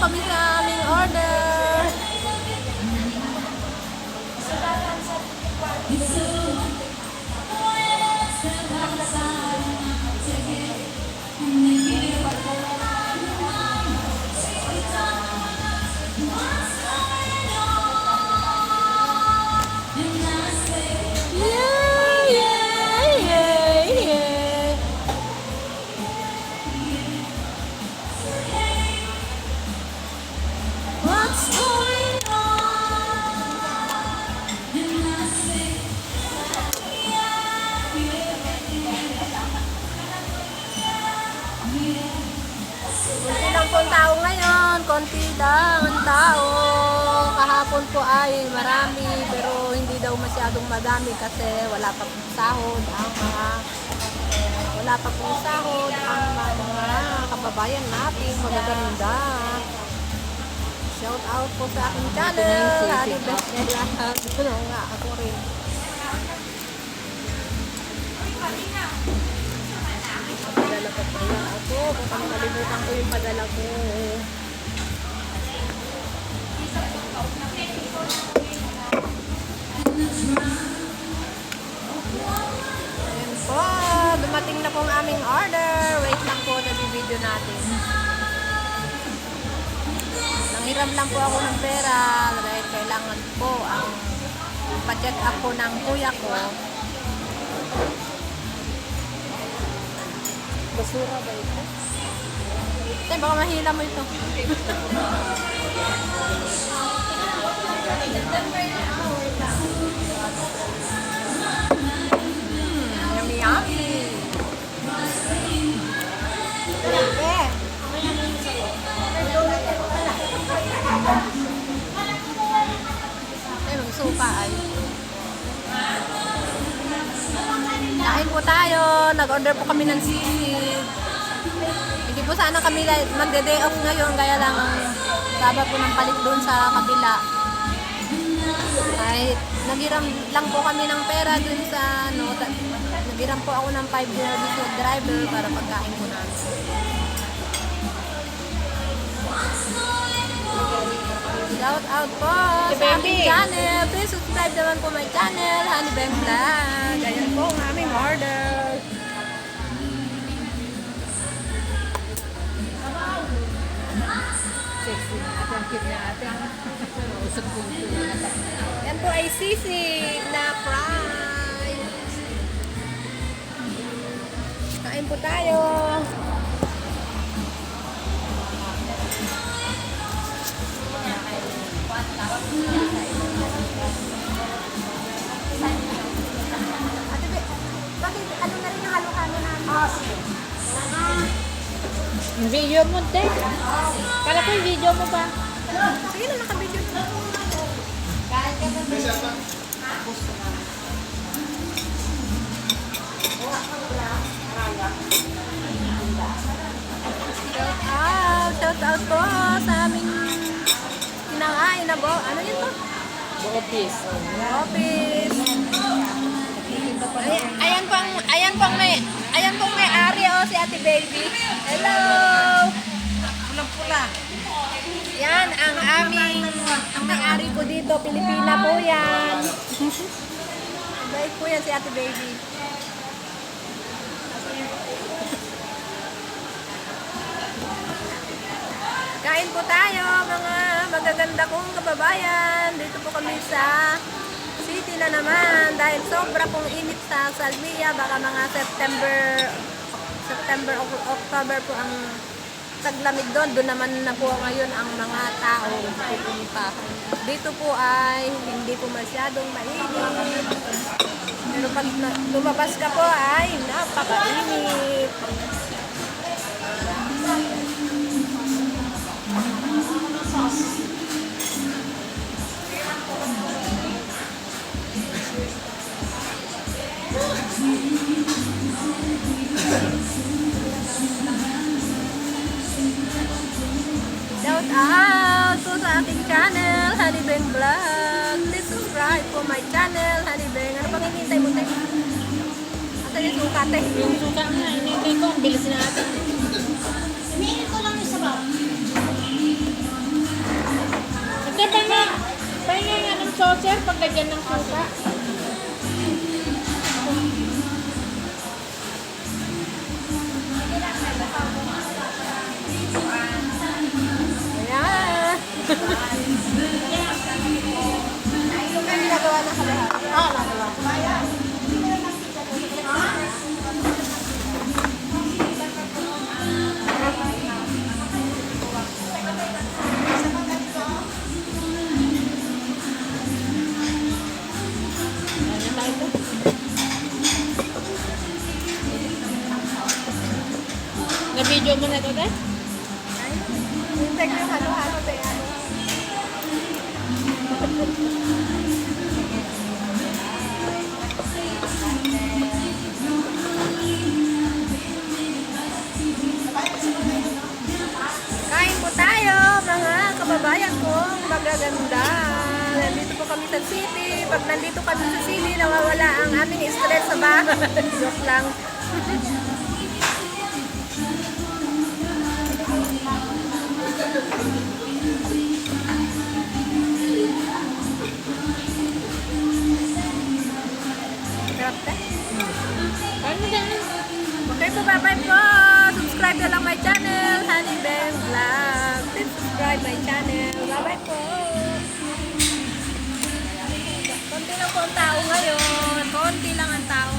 kami sa aming order. What's going konti lang po ang tao ngayon, konti lang ang tao. Kahapon po ay marami, pero hindi daw masyadong madami kasi wala pa pong sahod ang mga kababayan natin magaganda. Shout out po sa aking channel, Honey Best Vlog. Ano nga, ako rin. Padala pa pala ako. Bukang kalimutan ko yung padala ko. Ayan po. Dumating na po ang aming order. Wait lang po, nabibideo natin. Nanghiram lang po ako ng pera dahil kailangan po ang pa-check up po ng kuya ko. Basura ba ito? Tay, baka mahila mo ito. Yummy yummy. Ay, magsupa ay. Kain po tayo. Nag-order po kami ng sisig. Hindi po sana kami magde-day off ngayon. Kaya lang baba po ng palit doon sa kabila. Ay, naghiram lang po kami ng pera doon sa naghiram po ako ng 5 service driver para pagkain po namin. Shout out po sa aking channel. Please subscribe naman po my channel, Honey Best Vlog. Ayan po ang aming order. Sexy na ate, ang cute na ate. Usap ko ito. Yan po ay sisig na fry. Kain po tayo. Ate Be, bakit ano na rin ang halo-halo namin? Video mo, te. Kala ko yung video mo pa. Sige na, naka-video na. Shout out po sa aming kinakain na bo. Ano yun to? Office. Office. Ayan pong may ari si Ate Baby. Hello. Pulang-pula. Yan ang may-ari ko dito, Pilipina po yan. Bait po yan si Ate Baby. Kain po tayo mga magaganda kong kababayan. Dito po kami sa city na naman dahil sobra pong init sa Salvia. Baka mga September, October po ang taglamig doon. Doon naman na po ngayon ang mga tao pupunta. Dito po ay hindi po masyadong mainit. Pero pag lumabas ka po ay napakainit. Shout out po sa aking channel, Honey Best Vlog. Please subscribe po my channel, Honey Best. Ano pang hinihintay mo tayo? Asan yung suka tayo? Yung suka nga, hinihintay ko. Ang bilis na natin. Minit ko lang yung sabaw. lagyan ng suka. Ayan. Hindi nagawa ng kalahati. Oo, nagawa. Ayan na ito. Na-video mo na ito, te? Hintay ko yung halo-halo ba yan? Kain po tayo, mga kababayan kong magaganda. Nandito po kami sa city. Pag nandito kami sa city, nawawala ang aming stress sa bahay. Joke lang. Sarap ka? Ano din? Okay po, bye-bye po. Subscribe na lang my channel, Honey Ben Vlog. Please subscribe my channel. Bye-bye po. Konti lang po ang tao ngayon. Konti lang ang tao